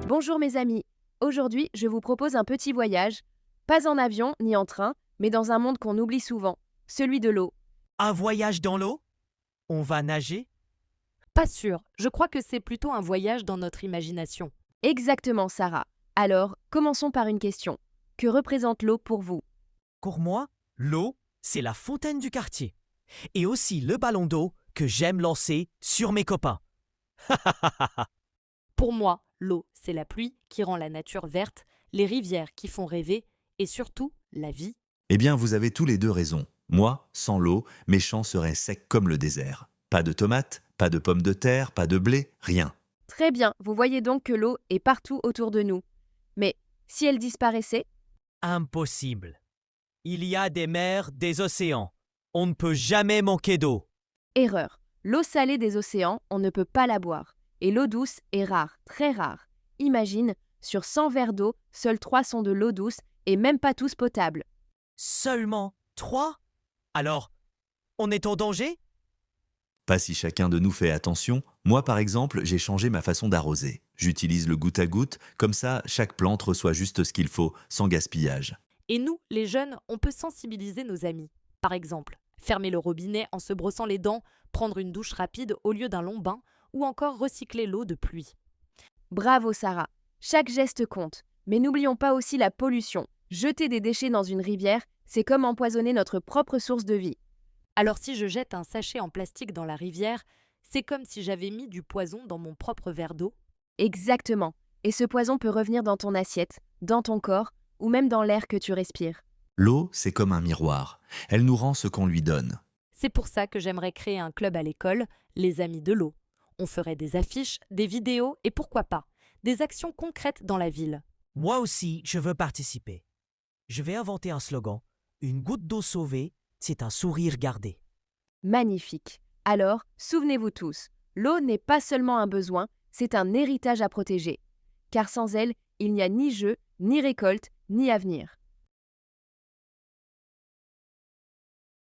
Bonjour mes amis, aujourd'hui je vous propose un petit voyage, pas en avion ni en train, mais dans un monde qu'on oublie souvent, celui de l'eau. Un voyage dans l'eau? On va nager? Pas sûr, je crois que c'est plutôt un voyage dans notre imagination. Exactement Sarah. Alors, commençons par une question. Que représente l'eau pour vous? Pour moi, l'eau, c'est la fontaine du quartier. Et aussi le ballon d'eau que j'aime lancer sur mes copains. Pour moi, l'eau, c'est la pluie qui rend la nature verte, les rivières qui font rêver et surtout la vie. Eh bien, vous avez tous les deux raison. Moi, sans l'eau, mes champs seraient secs comme le désert. Pas de tomates, pas de pommes de terre, pas de blé, rien. Très bien, vous voyez donc que l'eau est partout autour de nous. Mais si elle disparaissait? Impossible. Il y a des mers, des océans. On ne peut jamais manquer d'eau. Erreur. L'eau salée des océans, on ne peut pas la boire. Et l'eau douce est rare, très rare. Imagine, sur 100 verres d'eau, seuls 3 sont de l'eau douce et même pas tous potables. Seulement 3? Alors, on est en danger? Pas si chacun de nous fait attention. Moi, par exemple, j'ai changé ma façon d'arroser. J'utilise le goutte à goutte, comme ça, chaque plante reçoit juste ce qu'il faut, sans gaspillage. Et nous, les jeunes, on peut sensibiliser nos amis. Par exemple, fermer le robinet en se brossant les dents, prendre une douche rapide au lieu d'un long bain, ou encore recycler l'eau de pluie. Bravo Sarah. Chaque geste compte. Mais n'oublions pas aussi la pollution. Jeter des déchets dans une rivière, c'est comme empoisonner notre propre source de vie. Alors si je jette un sachet en plastique dans la rivière, c'est comme si j'avais mis du poison dans mon propre verre d'eau. Exactement. Et ce poison peut revenir dans ton assiette, dans ton corps, ou même dans l'air que tu respires. L'eau, c'est comme un miroir. Elle nous rend ce qu'on lui donne. C'est pour ça que j'aimerais créer un club à l'école, les Amis de l'eau. On ferait des affiches, des vidéos et pourquoi pas, des actions concrètes dans la ville. Moi aussi, je veux participer. Je vais inventer un slogan. Une goutte d'eau sauvée, c'est un sourire gardé. Magnifique. Alors, souvenez-vous tous, l'eau n'est pas seulement un besoin, c'est un héritage à protéger. Car sans elle, il n'y a ni jeu, ni récolte, ni avenir.